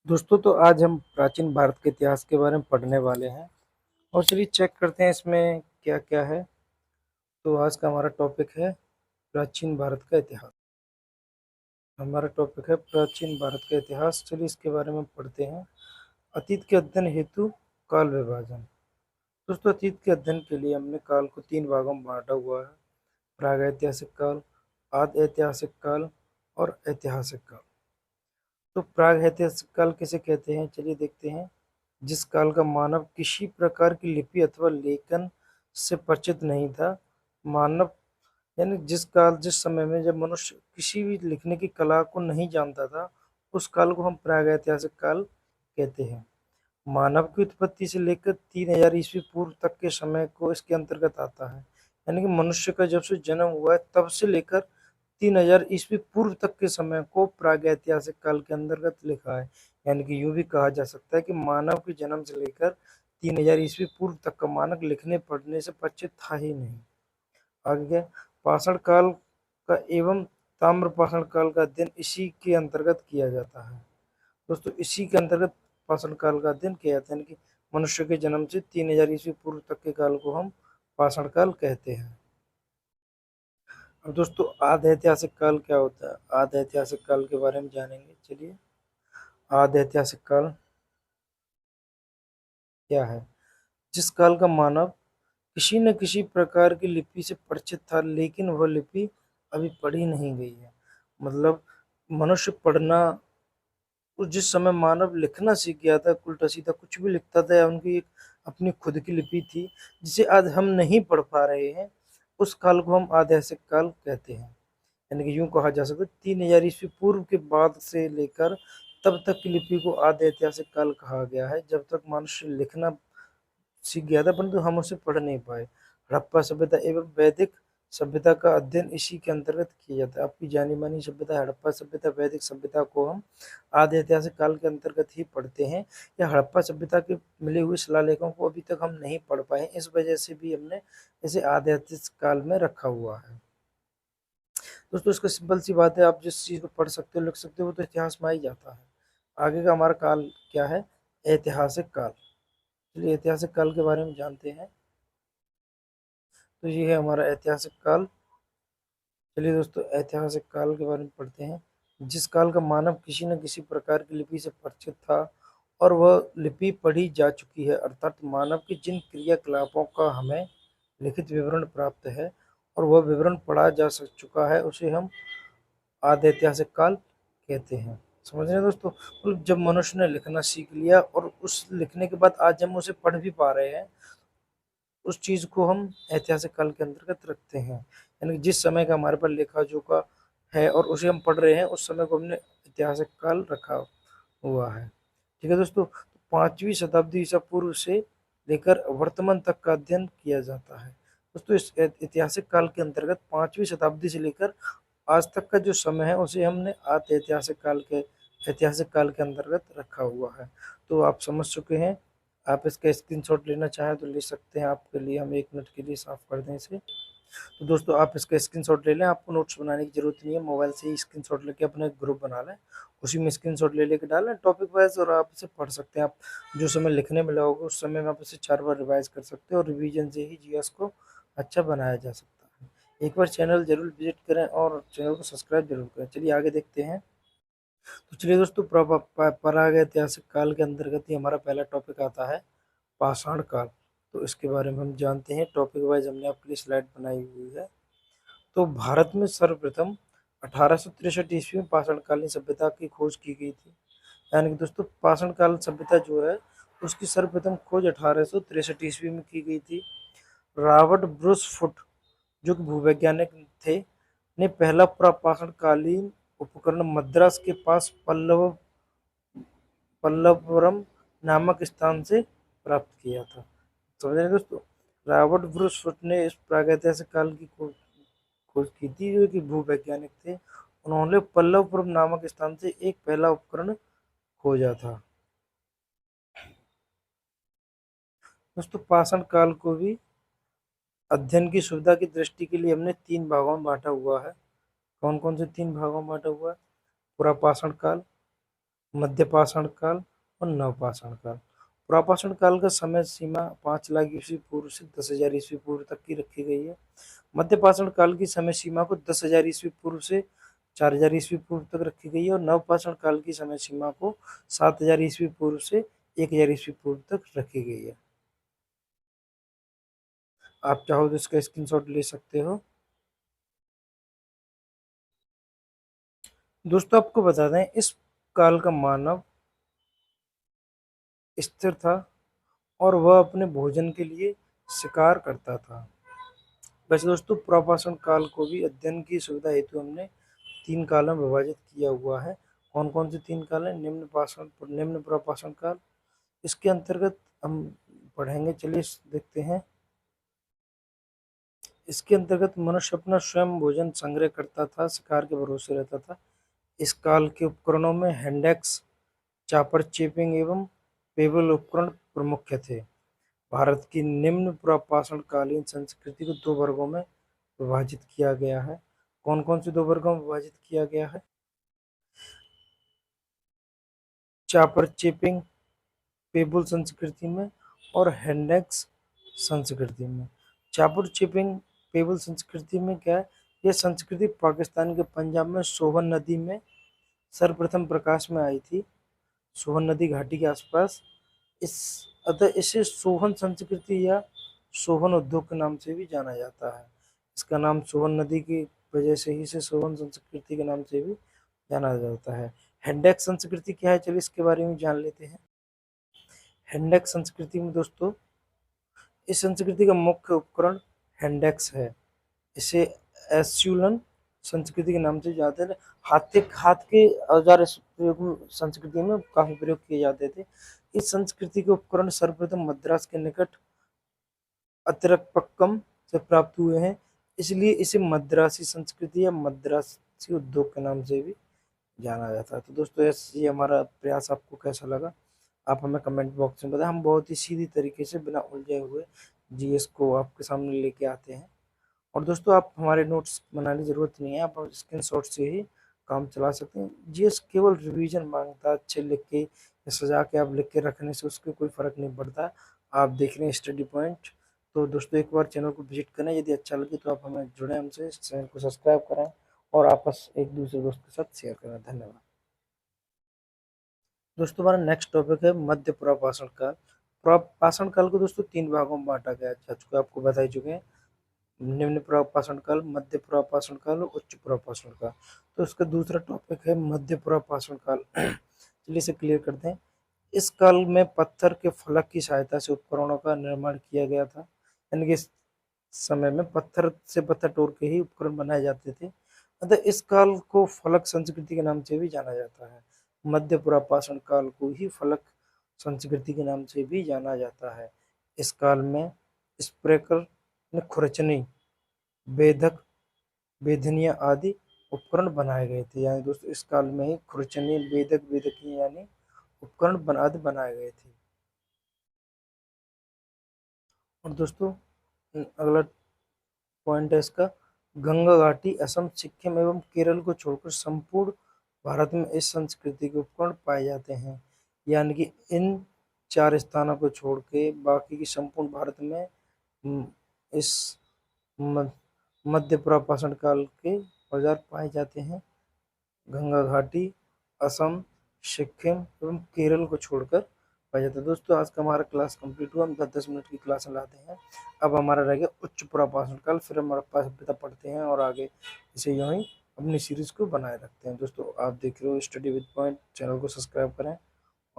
दोस्तों, तो आज हम प्राचीन भारत के इतिहास के बारे में पढ़ने वाले हैं। और चलिए चेक करते हैं इसमें क्या क्या है। तो आज का हमारा टॉपिक है प्राचीन भारत का इतिहास। हमारा टॉपिक है प्राचीन भारत का इतिहास। चलिए इसके बारे में पढ़ते हैं। अतीत के अध्ययन हेतु काल विभाजन। दोस्तों, अतीत के अध्ययन के लिए हमने काल को 3 भागों में बांटा हुआ है। प्रागैतिहासिक काल, आदि ऐतिहासिक काल और ऐतिहासिक काल। तो प्रागैतिहासिक काल किसे कहते हैं, चलिए देखते हैं। जिस काल का मानव किसी प्रकार की लिपि अथवा लेखन से परिचित नहीं था। मानव यानी जिस समय में जब मनुष्य किसी भी लिखने की कला को नहीं जानता था, उस काल को हम प्रागैतिहासिक काल कहते हैं। मानव की उत्पत्ति से लेकर 3000 ईस्वी पूर्व तक के समय को इसके अंतर्गत आता है। यानी कि मनुष्य का जब से जन्म हुआ है तब से लेकर 3000 ईस्वी पूर्व तक के समय को प्रागैतिहासिक काल के अंतर्गत लिखा है। यानी कि यूं भी कहा जा सकता है कि मानव के जन्म से लेकर 3000 ईस्वी पूर्व तक का मानव लिखने पढ़ने से परिचित था ही नहीं। आगे पाषाण काल का एवं ताम्र पाषाण काल का अध्ययन इसी के अंतर्गत किया जाता है। दोस्तों, इसी के अंतर्गत पाषाण काल का अध्ययन किया जाता है। यानी कि मनुष्य के जन्म से 3000 ईस्वी पूर्व तक के काल को हम पाषाण काल कहते हैं। अब दोस्तों, आधि ऐतिहासिक काल क्या होता है, आधि ऐतिहासिक काल के बारे में जानेंगे। चलिए, आधि ऐतिहासिक काल क्या है। जिस काल का मानव किसी न किसी प्रकार की लिपि से परिचित था, लेकिन वह लिपि अभी पढ़ी नहीं गई है। मतलब मनुष्य पढ़ना, उस जिस समय मानव लिखना सीख गया था, उल्टा सीधा कुछ भी लिखता था, या उनकी एक अपनी खुद की लिपि थी जिसे आज हम नहीं पढ़ पा रहे हैं, उस काल को हम आधि ऐतिहासिक काल कहते हैं। यानी कि यूं कहा जा सकता है 3000 ईस्वी पूर्व के बाद से लेकर तब तक की लिपि को आधि ऐतिहासिक काल कहा गया है, जब तक मनुष्य लिखना सीख गया था परंतु हम उसे पढ़ नहीं पाए। हड़प्पा सभ्यता एवं वैदिक सभ्यता का अध्ययन इसी के अंतर्गत किया जाता है। आपकी जानी मानी सभ्यता हड़प्पा सभ्यता, वैदिक सभ्यता को हम आधि ऐतिहासिक काल के अंतर्गत ही पढ़ते हैं। या हड़प्पा सभ्यता के मिले हुए शिलालेखों को अभी तक हम नहीं पढ़ पाए, इस वजह से भी हमने इसे आधि ऐतिहासिक काल में रखा हुआ है। दोस्तों, इसका सिंपल सी बात है, आप जिस चीज़ को पढ़ सकते हो लिख सकते हो वो तो इतिहास में आ ही जाता है। आगे का हमारा काल क्या है, ऐतिहासिक काल। चलिए ऐतिहासिक काल के बारे में जानते हैं। तो ये है हमारा ऐतिहासिक काल। चलिए दोस्तों, ऐतिहासिक काल के बारे में पढ़ते हैं। जिस काल का मानव किसी न किसी प्रकार की लिपि से परिचित था और वह लिपि पढ़ी जा चुकी है, अर्थात मानव की जिन क्रियाकलापों का हमें लिखित विवरण प्राप्त है और वह विवरण पढ़ा जा चुका है, उसे हम आधि ऐतिहासिक काल कहते हैं। समझ रहे हैं दोस्तों, मतलब जब मनुष्य ने लिखना सीख लिया और उस लिखने के बाद आज हम उसे पढ़ भी पा रहे हैं, उस चीज़ को हम ऐतिहासिक काल के अंतर्गत रखते हैं। यानी कि जिस समय का हमारे पास लेखा जोखा है और उसे हम पढ़ रहे हैं, उस समय को हमने ऐतिहासिक काल रखा हुआ है। ठीक है दोस्तों, 5वीं शताब्दी ईसा पूर्व से लेकर वर्तमान तक का अध्ययन किया जाता है। दोस्तों, इस ऐतिहासिक काल के अंतर्गत 5वीं शताब्दी से लेकर आज तक का जो समय है उसे हमने आधि ऐतिहासिक काल के अंतर्गत रखा हुआ है। तो आप समझ चुके हैं। आप इसका स्क्रीनशॉट लेना चाहें तो ले सकते हैं, आपके लिए हम 1 मिनट के लिए साफ कर दें इसे। तो दोस्तों, आप इसका स्क्रीनशॉट ले लें, आपको नोट्स बनाने की जरूरत नहीं है, मोबाइल से ही स्क्रीनशॉट लेके अपना एक ग्रुप बना लें, उसी में स्क्रीनशॉट ले लेके डालें टॉपिक वाइज, और आप इसे पढ़ सकते हैं। आप जो समय लिखने में लगोगे उस समय में आप इसे 4 बार रिवाइज कर सकते हो, और रिवीजन से ही जीएस को अच्छा बनाया जा सकता है। एक बार चैनल जरूर विजिट करें और चैनल को सब्सक्राइब जरूर करें। चलिए आगे देखते हैं। तो चलिए दोस्तों, प्रागैतिहासिक काल के अंतर्गत ही हमारा पहला टॉपिक आता है पाषाण काल। तो इसके बारे में हम जानते हैं, टॉपिक वाइज हमने आपके लिए स्लाइड बनाई हुई है। तो भारत में सर्वप्रथम 1863 ईस्वी में पाषाण कालीन सभ्यता की खोज की गई थी। यानी कि दोस्तों, पाषाण काल सभ्यता जो है उसकी सर्वप्रथम खोज 1863 ईस्वी में की गई थी। रॉबर्ट ब्रूस फुट, जो कि भूवैज्ञानिक थे, ने पहला पाषाण कालीन उपकरण मद्रास के पास पल्लवपुरम नामक स्थान से प्राप्त किया था। समझ रहे हैं दोस्तों, रॉबर्ट ब्रूस फुट ने इस प्रागैतिहासिक काल की खोज की थी, जो कि भूवैज्ञानिक थे। उन्होंने पल्लवपुरम नामक स्थान से एक पहला उपकरण खोजा था। दोस्तों, पाषाण काल को भी अध्ययन की सुविधा की दृष्टि के लिए हमने 3 भागों में बांटा हुआ है। कौन कौन से 3 भागों में बांटा हुआ है, पुरापाषाण काल, मध्यपाषाण काल और नवपाषाण काल। पुरापाषाण काल का समय सीमा 5 लाख ईस्वी पूर्व से 10,000 ईस्वी पूर्व तक की रखी गई है। मध्यपाषाण काल की समय सीमा को 10,000 ईस्वी पूर्व से 4,000 ईस्वी पूर्व तक रखी गई है और नवपाषाण काल की समय सीमा को 7,000 ईस्वी पूर्व से 1,000 ईस्वी पूर्व तक रखी गई है। आप चाहो तो इसका स्क्रीनशॉट ले सकते हो। दोस्तों आपको बता दें, इस काल का मानव स्थिर था और वह अपने भोजन के लिए शिकार करता था। वैसे दोस्तों पुरापाषाण काल को भी अध्ययन की सुविधा हेतु हमने 3 कालों में विभाजित किया हुआ है। कौन कौन से 3 काल हैं? निम्न पुरापाषाण काल, इसके अंतर्गत हम पढ़ेंगे। चलिए देखते हैं। इसके अंतर्गत मनुष्य अपना स्वयं भोजन संग्रह करता था, शिकार के भरोसे रहता था। इस काल के उपकरणों में हैंडेक्स, चापर चेपिंग एवं पेबल उपकरण प्रमुख थे। भारत की निम्न पुरापाषाण कालीन संस्कृति को 2 वर्गों में विभाजित किया गया है। कौन कौन से 2 वर्गों में विभाजित किया गया है? चापर चेपिंग पेबुल संस्कृति में और हैंडेक्स संस्कृति में। चापर चेपिंग पेबुल संस्कृति में क्या है? यह संस्कृति पाकिस्तान के पंजाब में सोहन नदी में सर्वप्रथम प्रकाश में आई थी, सोहन नदी घाटी के आसपास। इस अतः इसे सोहन संस्कृति या सोहन उद्योग के नाम से भी जाना जाता है। इसका नाम सोहन नदी की वजह से ही इसे सोहन संस्कृति के नाम से भी जाना जाता है। हैंडेक्स संस्कृति क्या है? चलिए इसके बारे में जान लेते हैं। हैंडेक्स संस्कृति में दोस्तों, इस संस्कृति का मुख्य उपकरण हैंडेक्स है। इसे एस्यूलन संस्कृति के नाम से जाते हैं। हाथ के औजार इस संस्कृति में काफी प्रयोग किए जाते थे। इस संस्कृति के उपकरण सर्वप्रथम मद्रास के निकट अतिरकपक्कम से प्राप्त हुए हैं, इसलिए इसे मद्रासी संस्कृति या मद्रासी उद्योग के नाम से भी जाना जाता है। तो दोस्तों ये हमारा प्रयास आपको कैसा लगा, आप हमें कमेंट बॉक्स में बताएं। हम बहुत ही सीधी तरीके से बिना उलझे हुए जीएस को आपके सामने लेके आते हैं। और दोस्तों आप हमारे नोट्स बनाने की ज़रूरत नहीं है, आप स्क्रीनशॉट से ही काम चला सकते हैं। जीएस केवल रिवीजन मांगता है। अच्छे लिख के या सजा के आप लिख के रखने से उसके कोई फ़र्क नहीं पड़ता। आप देख रहे हैं स्टडी पॉइंट। तो दोस्तों एक बार चैनल को विजिट करें, यदि अच्छा लगे तो आप हमें जुड़ें, हमसे चैनल को सब्सक्राइब करें और आपस एक दूसरे दोस्त के साथ शेयर करें। धन्यवाद। दोस्तों हमारा नेक्स्ट टॉपिक है मध्य पुरापाषाण काल। पुरापाषाण काल को दोस्तों 3 भागों में बांटा गया है, जा चुका आपको बता ही चुके हैं। निम्न पुरापाषाण काल, मध्य पुरापाषाण काल और उच्च पुरापाषाण काल। तो इसका दूसरा टॉपिक है मध्य पुरापाषाण काल। चलिए इसे क्लियर करते हैं। इस काल में पत्थर के फलक की सहायता से उपकरणों का निर्माण किया गया था। यानी कि इस समय में पत्थर से पत्थर तोड़ के ही उपकरण बनाए जाते थे। अतः इस काल को फलक संस्कृति के नाम से भी जाना जाता है। मध्य पुरापाषाण काल को ही फलक संस्कृति के नाम से भी जाना जाता है। इस काल में स्प्रेकर ने खुरचनी, बेधक, बेधनिया आदि उपकरण बनाए गए थे। यानी दोस्तों इस काल में ही खुरचनी, बेधक, बेधकियां यानी उपकरण आदि बनाए गए थे। और दोस्तों अगला पॉइंट है इसका, गंगा घाटी, असम, सिक्किम एवं केरल को छोड़कर संपूर्ण भारत में इस संस्कृति के उपकरण पाए जाते हैं। यानी कि इन 4 स्थानों को छोड़ के बाकी की संपूर्ण भारत में इस मध्य पुरापाषाण काल के औजार पाए जाते हैं। गंगा घाटी, असम, सिक्किम एवं केरल को छोड़कर पाया जाता है। दोस्तों आज का हमारा क्लास कंप्लीट हुआ। हम 10-10 मिनट की क्लास लाते हैं। अब हमारा रह गया उच्च पुरापाषाण काल, फिर हमारा पास सभ्यता पढ़ते हैं और आगे इसे यूं ही अपनी सीरीज को बनाए रखते हैं। दोस्तों आप देख रहे हो स्टडी विद पॉइंट, चैनल को सब्सक्राइब करें।